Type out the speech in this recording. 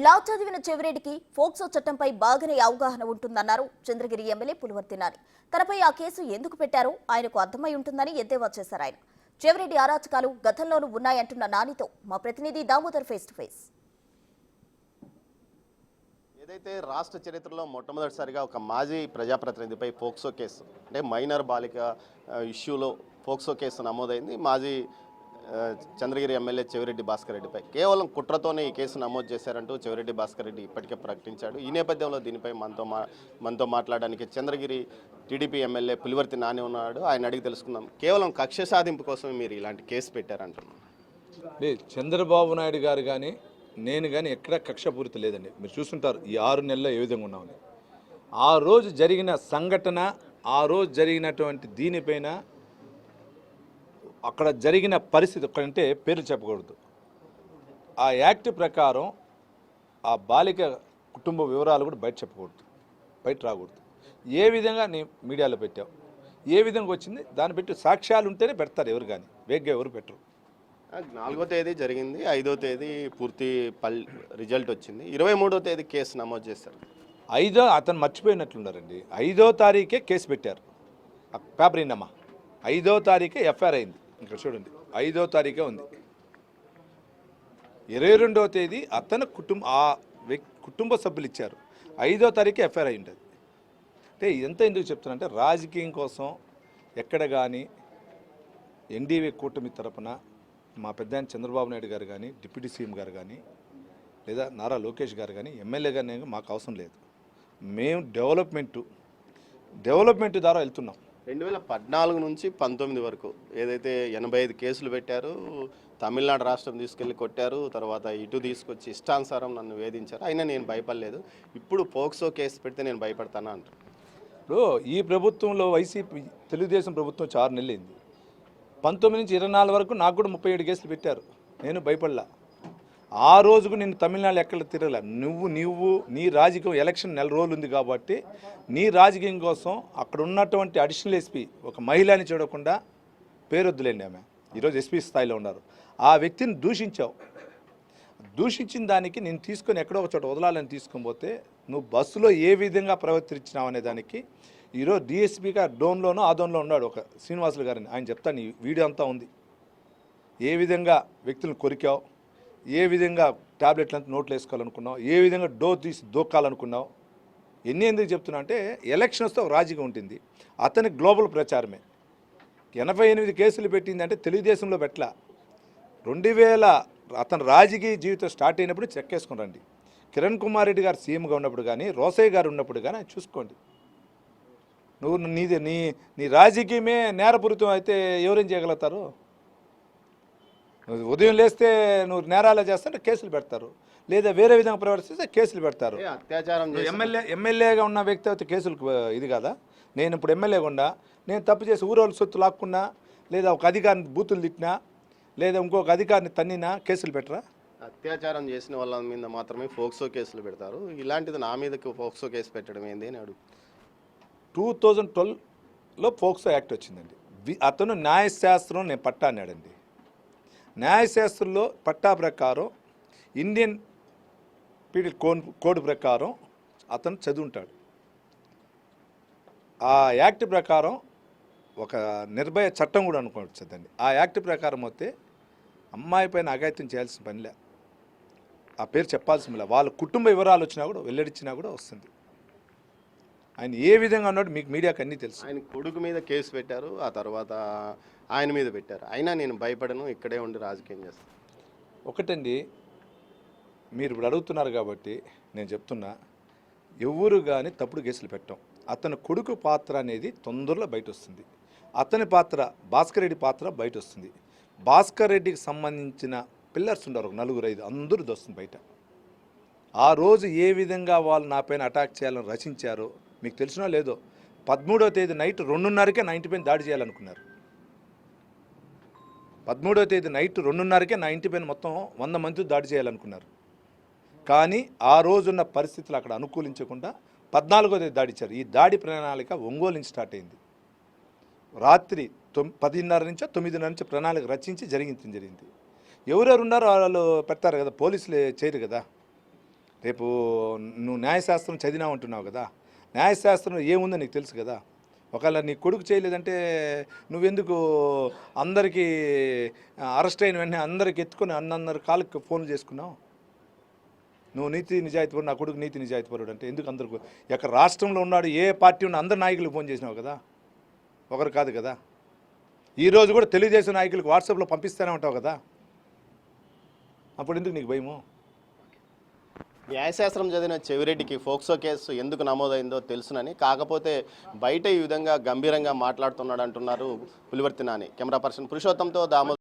లా చదివిన చెవిరెడ్డికి ఫోక్సో చట్టంపై బాగానే అవగాహన ఉంటుందన్నారు చంద్రగిరి ఎమ్మెల్యే పులివర్తి నాని. తనపై ఆ కేసు ఎందుకు పెట్టారో ఆయనకు అర్థమై ఉంటుందని ఎద్దేవా చేశారు. ఆయన చెవిరెడ్డి అరాచకాలు గతంలోనూ ఉన్నాయంటున్న నానితో మా ప్రతినిధి దామోదర్ ఫేస్ టు ఫేస్. ఏదైతే రాష్ట్ర చరిత్రలో మొట్టమొదటిసారిగా ఒక మాజీ ప్రజాప్రతినిధిపై పోక్సో కేసు అంటే మైనర్ బాలిక ఇష్యూలో పోక్సో కేసు నమోదైంది. మాజీ చంద్రగిరి ఎమ్మెల్యే చెవిరెడ్డి భాస్కర్ రెడ్డిపై కేవలం కుట్రతోనే ఈ కేసు నమోదు చేశారంటూ చెవిరెడ్డి భాస్కర్ రెడ్డి ఇప్పటికే ప్రకటించాడు. ఈ నేపథ్యంలో దీనిపై మనతో మాట్లాడడానికి చంద్రగిరి టీడీపీ ఎమ్మెల్యే పులివర్తి నాని ఉన్నాడు. ఆయన అడిగి తెలుసుకుందాం. కేవలం కక్ష సాధింపు కోసమే మీరు ఇలాంటి కేసు పెట్టారంటున్నాను. చంద్రబాబు నాయుడు గారు కానీ నేను కానీ ఎక్కడ కక్షపూరిత లేదండి. మీరు చూస్తుంటారు ఈ 6 నెలల్లో ఏ విధంగా ఉన్నామని. ఆ రోజు జరిగిన సంఘటన, ఆ రోజు జరిగినటువంటి దీనిపైన అక్కడ జరిగిన పరిస్థితి ఒక్కడంటే పేర్లు చెప్పకూడదు. ఆ యాక్ట్ ప్రకారం ఆ బాలిక కుటుంబ వివరాలు కూడా బయట రాకూడదు. ఏ విధంగా నీ మీడియాలో పెట్టావు, ఏ విధంగా వచ్చింది, దాన్ని పెట్టి సాక్ష్యాలు ఉంటేనే పెడతారు. ఎవరు కానీ వేగ్గా ఎవరు పెట్టరు. 4వ తేదీ జరిగింది, 5వ తేదీ పూర్తి రిజల్ట్ వచ్చింది, 23వ తేదీ కేసు నమోదు చేశారు. అతను మర్చిపోయినట్లున్నారండి. 5వ తారీఖే కేసు పెట్టారు. పేపర్ ఏంటమ్మా, 5వ తారీఖే ఎఫ్ఐఆర్ అయింది. ఇక్కడ చూడండి, 5వ తారీఖే ఉంది. 22వ తేదీ అతను కుటుంబ సభ్యులు ఇచ్చారు. 5వ తారీఖే ఎఫ్ఐఆర్ అయి ఉంటుంది. అంటే ఇదంతా ఎందుకు చెప్తున్నానంటే రాజకీయం కోసం ఎక్కడ కానీ ఎన్డీఏ కూటమి తరపున మా పెద్దాయన చంద్రబాబు నాయుడు గారు కానీ, డిప్యూటీ సీఎం గారు కానీ, లేదా నారా లోకేష్ గారు కానీ, ఎమ్మెల్యే గారిని మాకు అవసరం లేదు. మేము డెవలప్మెంట్ ద్వారా వెళ్తున్నాం. 2014 నుంచి 19 వరకు ఏదైతే 85 కేసులు పెట్టారు, తమిళనాడు రాష్ట్రం తీసుకెళ్ళి కొట్టారు, తర్వాత ఇటు తీసుకొచ్చి ఇష్టానుసారం నన్ను వేధించారు, అయినా నేను భయపడలేదు. ఇప్పుడు పోక్సో కేసు పెడితే నేను భయపడతానా అంటారు. ఇప్పుడు ఈ ప్రభుత్వంలో వైసీపీ తెలుగుదేశం ప్రభుత్వం 6 నెలలు అయింది. 19 నుంచి 24 వరకు నాకు కూడా 37 కేసులు పెట్టారు. నేను భయపడలా. ఆ రోజుకు నేను తమిళనాడు ఎక్కడ తిరగలే. నువ్వు నీ రాజకీయం ఎలక్షన్ 4 రోజులు ఉంది కాబట్టి నీ రాజకీయం కోసం అక్కడ ఉన్నటువంటి అడిషనల్ ఎస్పీ ఒక మహిళని చూడకుండా, పేరొద్దులేండి ఆమె ఈరోజు ఎస్పీ స్థాయిలో ఉన్నారు, ఆ వ్యక్తిని దూషించిన దానికి నేను తీసుకొని ఎక్కడో ఒక చోట వదలాలని తీసుకొని పోతే నువ్వు బస్సులో ఏ విధంగా ప్రవర్తించినావు అనే దానికి ఈరోజు డిఎస్పీగా డోన్లోనో ఆదోన్లో ఉన్నాడు ఒక శ్రీనివాసులు గారిని. ఆయన చెప్తాను, ఈ వీడియో అంతా ఉంది. ఏ విధంగా వ్యక్తులను కొరికావు, ఏ విధంగా ట్యాబ్లెట్లు అంతా నోట్లు వేసుకోవాలనుకున్నావు, ఏ విధంగా డోర్ తీసి దూకాలనుకున్నావు. ఎందుకు చెప్తున్నా అంటే ఎలక్షన్ వస్తే ఒక రాజకీయం ఉంటుంది. అతని గ్లోబల్ ప్రచారమే. 88 కేసులు పెట్టింది అంటే తెలుగుదేశంలో పెట్టలా. 2000 అతను రాజకీయ జీవితం స్టార్ట్ అయినప్పుడు చెక్కేసుకుని రండి. కిరణ్ కుమార్ రెడ్డి గారు సీఎంగా ఉన్నప్పుడు కానీ, రోసయ్య గారు ఉన్నప్పుడు కానీ చూసుకోండి. నువ్వు నీ రాజకీయమే నేరపూరితం అయితే ఎవరేం చేయగలుగుతారు? ఉదయం లేస్తే నువ్వు నేరాలు చేస్తుంటే కేసులు పెడతారు, లేదా వేరే విధంగా ప్రవర్తిస్తే కేసులు పెడతారు. అత్యాచారం ఎమ్మెల్యేగా ఉన్న వ్యక్తి అయితే కేసులకు ఇది కదా. నేను ఇప్పుడు ఎమ్మెల్యేగా ఉన్నా, నేను తప్పు చేసి ఊరోళ్ళ సొత్తు లాక్కున్నా, లేదా ఒక అధికారిని బూతులు తిట్టినా, లేదా ఇంకొక అధికారిని తన్నినా కేసులు పెట్టరా? అత్యాచారం చేసిన వాళ్ళ మీద మాత్రమే పోక్సో కేసులు పెడతారు. ఇలాంటిది నా మీదకి పోక్సో కేసు పెట్టడం ఏంది అని అడుగు. 2012లో పోక్సో యాక్ట్ వచ్చిందండి. అతను న్యాయశాస్త్రం నేను పట్టా అన్నాడండి. న్యాయశాస్త్రంలో పట్టా ప్రకారం ఇండియన్ పీనల్ కోడ్ ప్రకారం అతను చదువుంటాడు. ఆ యాక్ట్ ప్రకారం ఒక నిర్భయ చట్టం కూడా అనుకోవచ్చండి. ఆ యాక్ట్ ప్రకారం వస్తే అమ్మాయి పైన అఘాయిత్యం చేయాల్సిన పనిలే, ఆ పేరు చెప్పాల్సిన వాళ్ళ కుటుంబ వివరాలు వచ్చినా కూడా వెల్లడించినా కూడా వస్తుంది. ఆయన ఏ విధంగా ఉన్నాడు మీకు మీడియాకి అన్నీ తెలుసు. ఆయన కొడుకు మీద కేసు పెట్టారు, ఆ తర్వాత ఆయన మీద పెట్టారు. అయినా నేను భయపడను, ఇక్కడే ఉండి రాజకీయం చేస్తాను. ఒకటండి, మీరు ఇప్పుడు అడుగుతున్నారు కాబట్టి నేను చెప్తున్నా, ఎవరు కానీ తప్పుడు కేసులు పెట్టాం. అతని కొడుకు పాత్ర అనేది తొందరలో బయట వస్తుంది. అతని పాత్ర, భాస్కర్ రెడ్డి పాత్ర బయట వస్తుంది. భాస్కర్ రెడ్డికి సంబంధించిన పిల్లర్స్ ఉన్నారు, ఒక 4-5, అందరూ వస్తుంది బయట. ఆ రోజు ఏ విధంగా వాళ్ళు నా పైన అటాక్ చేయాలని రచించారో మీకు తెలిసినో లేదో. 13వ తేదీ నైట్ 2:30కే నా ఇంటి పైన దాడి చేయాలనుకున్నారు. 13వ తేదీ నైట్ 2:30కే నా ఇంటి పైన మొత్తం 100 మంది దాడి చేయాలనుకున్నారు. కానీ ఆ రోజున్న పరిస్థితులు అక్కడ అనుకూలించకుండా 14వ తేదీ దాడి ఇచ్చారు. ఈ దాడి ప్రణాళిక ఒంగోలు నుంచి స్టార్ట్ అయింది. రాత్రి 10:30 నుంచో 9:30 నుంచి ప్రణాళిక రచించి జరిగింది. ఎవరెవరు ఉన్నారో వాళ్ళు పెడతారు కదా, పోలీసులు చేయరు కదా. రేపు నువ్వు న్యాయశాస్త్రం చదివినా ఉంటున్నావు కదా, న్యాయశాస్త్రం ఏముందో నీకు తెలుసు కదా. ఒకవేళ నీ కొడుకు చేయలేదంటే నువ్వెందుకు అందరికీ అరెస్ట్ అయిన వెంటనే అందరికి ఎత్తుకొని అందరి కాళ్ళకి ఫోన్లు చేసుకున్నావు? నువ్వు నీతి నిజాయితీపరుడు, నా కొడుకు నీతి నిజాయితీపరుడు అంటే ఎందుకు అందరికి ఎక్కడ రాష్ట్రంలో ఉన్నాడు, ఏ పార్టీ ఉన్న అందరు నాయకులకు ఫోన్ చేసినావు కదా, ఒకరు కాదు కదా. ఈరోజు కూడా తెలుగుదేశం నాయకులకు వాట్సాప్లో పంపిస్తూనే ఉంటావు కదా, అప్పుడు ఎందుకు నీకు భయము? న్యాయశాస్త్రం చదివిన చెవిరెడ్డికి ఫోక్సో కేసు ఎందుకు నమోదైందో తెలుసునని, కాకపోతే బయట ఈ విధంగా గంభీరంగా మాట్లాడుతున్నాడు అంటున్నారు పులివర్తి నాని. కెమెరా పర్సన్ పురుషోత్తంతో దామోదర్.